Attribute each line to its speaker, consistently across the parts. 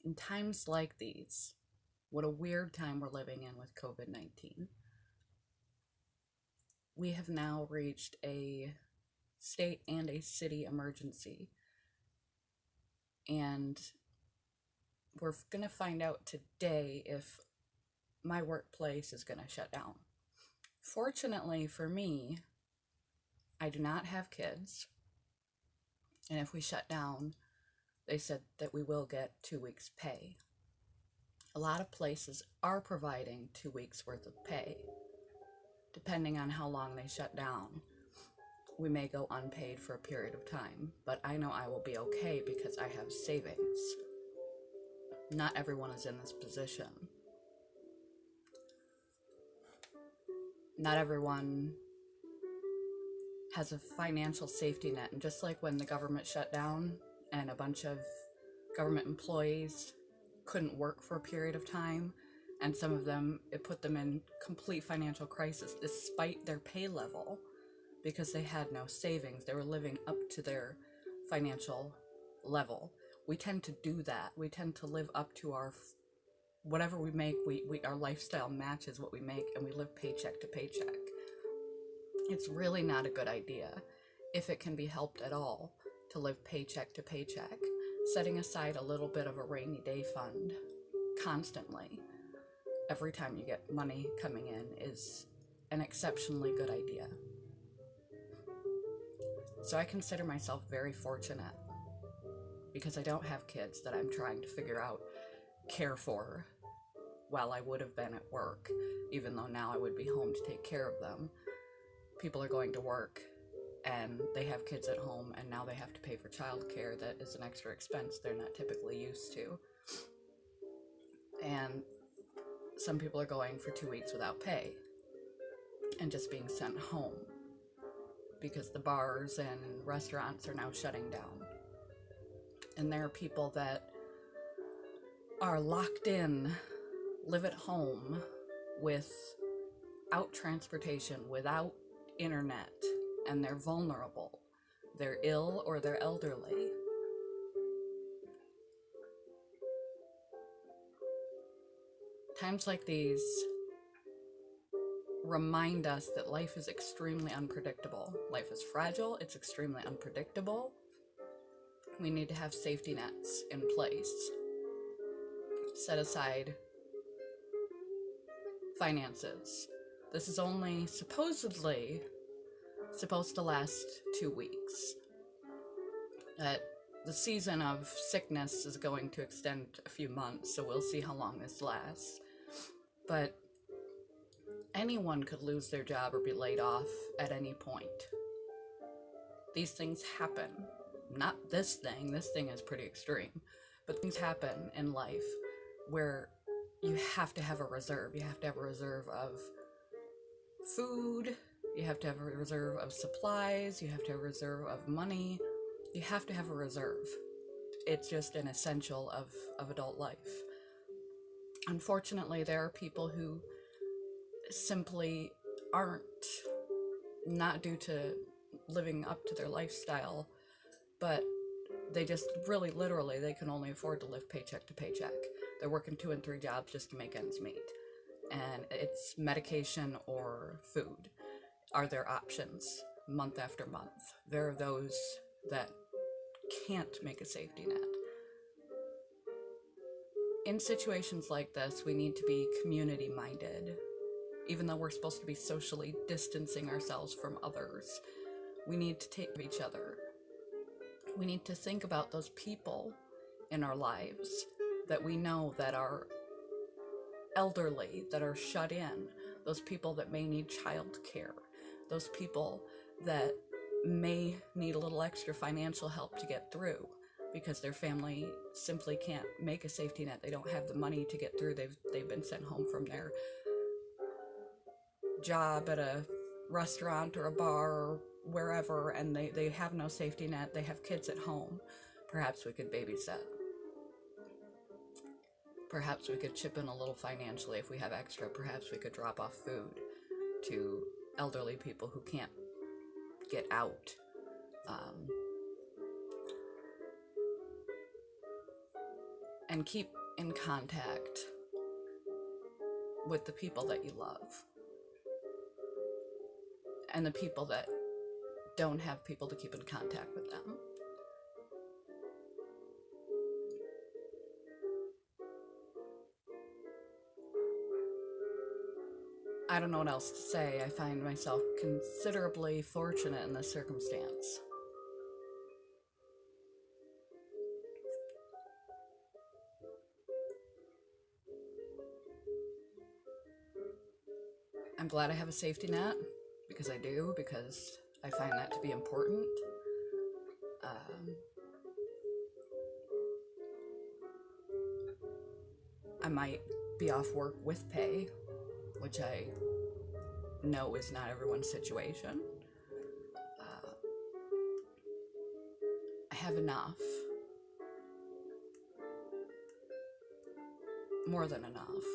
Speaker 1: In times like these, what a weird time we're living in with COVID 19, we have now reached a state and a city emergency. And we're going to find out today if my workplace is going to shut down. Fortunately for me, I do not have kids. And if we shut down, they said that we will get 2 weeks' pay. A lot of places are providing 2 weeks' worth of pay. Depending on how long they shut down, we may go unpaid for a period of time, but I know I will be okay because I have savings. Not everyone is in this position. Not everyone has a financial safety net, and just like when the government shut down and a bunch of government employees couldn't work for a period of time, and some of them, it put them in complete financial crisis despite their pay level because they had no savings. They were living up to their financial level. We tend to do that. We tend to live up to our whatever we make. Our lifestyle matches what we make, and we live paycheck to paycheck. It's really not a good idea, if it can be helped at all, to live paycheck to paycheck. Setting aside a little bit of a rainy day fund constantly, every time you get money coming in, is an exceptionally good idea. So I consider myself very fortunate because I don't have kids that I'm trying to figure out care for while I would have been at work, even though now I would be home to take care of them. People are going to work and they have kids at home, and now they have to pay for childcare. That is an extra expense they're not typically used to. And some people are going for 2 weeks without pay and just being sent home because the bars and restaurants are now shutting down. And there are people that are locked in, live at home without transportation, without internet, and they're vulnerable. They're ill or they're elderly. Times like these remind us that life is extremely unpredictable. Life is fragile, it's extremely unpredictable. We need to have safety nets in place. Set aside finances. This is only supposedly supposed to last 2 weeks. The season of sickness is going to extend a few months, so we'll see how long this lasts. But anyone could lose their job or be laid off at any point. These things happen. Not this thing is pretty extreme, but things happen in life where you have to have a reserve. You have to have a reserve of food, you have to have a reserve of supplies, you have to have a reserve of money. You have to have a reserve. It's just an essential of adult life. Unfortunately, there are people who simply aren't, not due to living up to their lifestyle, but they just really literally, they can only afford to live paycheck to paycheck. They're working 2 and 3 jobs just to make ends meet. And it's medication or food are their options month after month. There are those that can't make a safety net. In situations like this, we need to be community minded. Even though we're supposed to be socially distancing ourselves from others, we need to take care of each other. We need to think about those people in our lives that we know that are elderly, that are shut in, those people that may need child care, those people that may need a little extra financial help to get through because their family simply can't make a safety net. They don't have the money to get through. They've been sent home from their job at a restaurant or a bar or wherever, and they have no safety net. They have kids at home. Perhaps we could babysit. Perhaps we could chip in a little financially if we have extra. Perhaps we could drop off food to elderly people who can't get out. and keep in contact with the people that you love and the people that don't have people to keep in contact with them. I don't know what else to say. I find myself considerably fortunate in this circumstance. I'm glad I have a safety net, because I do, because I find that to be important. I might be off work with pay, which I know is not everyone's situation. I have enough. More than enough.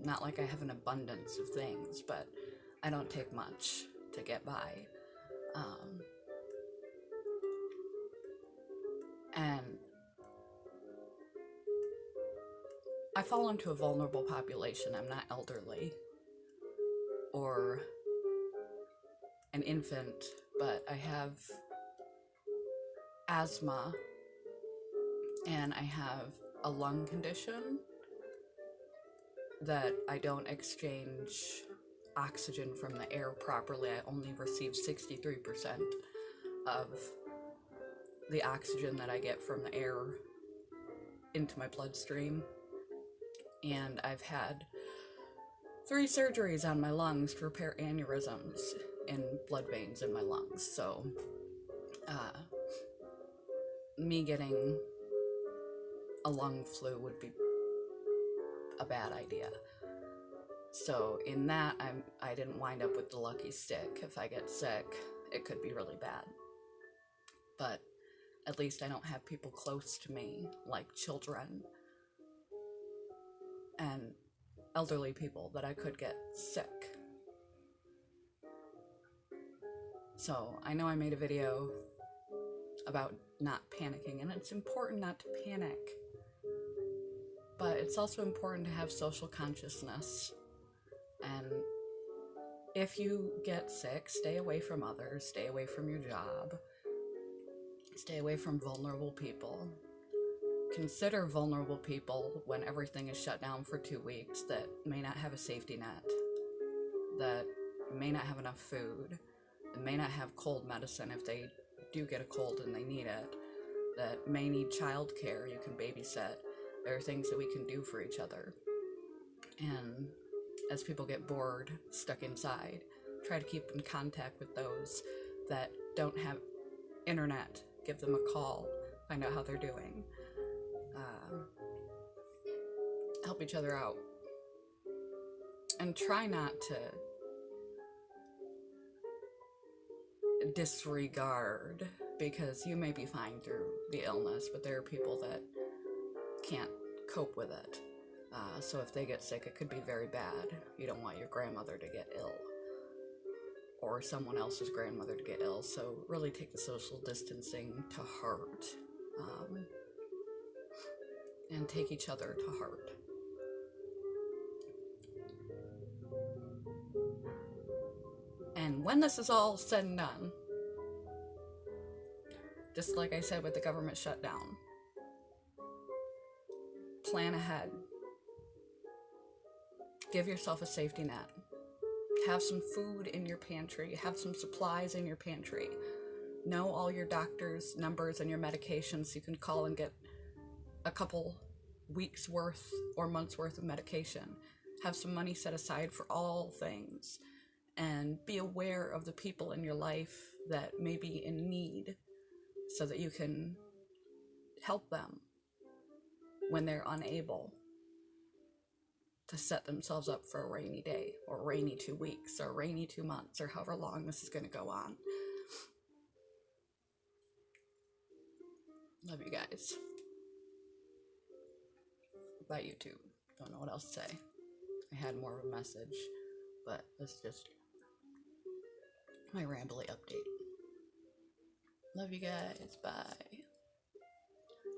Speaker 1: Not like I have an abundance of things, but I don't take much to get by. And I fall into a vulnerable population. I'm not elderly or an infant, but I have asthma and I have a lung condition that I don't exchange oxygen from the air properly. I only receive 63% of the oxygen that I get from the air into my bloodstream. And I've had 3 surgeries on my lungs to repair aneurysms in blood veins in my lungs. So, me getting a lung flu would be a bad idea. So in that, I didn't wind up with the lucky stick. If I get sick, it could be really bad. But at least I don't have people close to me, like children and elderly people, that I could get sick. So I know I made a video about not panicking, and it's important not to panic. But it's also important to have social consciousness. And if you get sick, stay away from others, stay away from your job, stay away from vulnerable people. Consider vulnerable people when everything is shut down for 2 weeks that may not have a safety net, that may not have enough food, and may not have cold medicine if they do get a cold and they need it, that may need childcare you can babysit. There are things that we can do for each other. And as people get bored, stuck inside, try to keep in contact with those that don't have internet. Give them a call, find out how they're doing. Help each other out. And try not to disregard, because you may be fine through the illness, but there are people that can't cope with it. So if they get sick, it could be very bad. You don't want your grandmother to get ill, or someone else's grandmother to get ill. So really take the social distancing to heart, and take each other to heart. And when this is all said and done, just like I said with the government shutdown, plan ahead. Give yourself a safety net. Have some food in your pantry. Have some supplies in your pantry. Know all your doctor's numbers and your medications so you can call and get a couple weeks worth or months worth of medication. Have some money set aside for all things. And be aware of the people in your life that may be in need so that you can help them when they're unable to set themselves up for a rainy day, or rainy 2 weeks, or rainy 2 months, or however long this is going to go on. Love you guys. Bye, YouTube. Don't know what else to say. I had more of a message, but that's just my rambly update. Love you guys. Bye.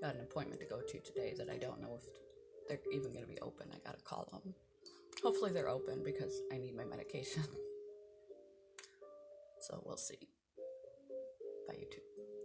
Speaker 1: got an appointment to go to today that I don't know if they're even going to be open. I gotta call them. Hopefully they're open because I need my medication. So we'll see. Bye, YouTube.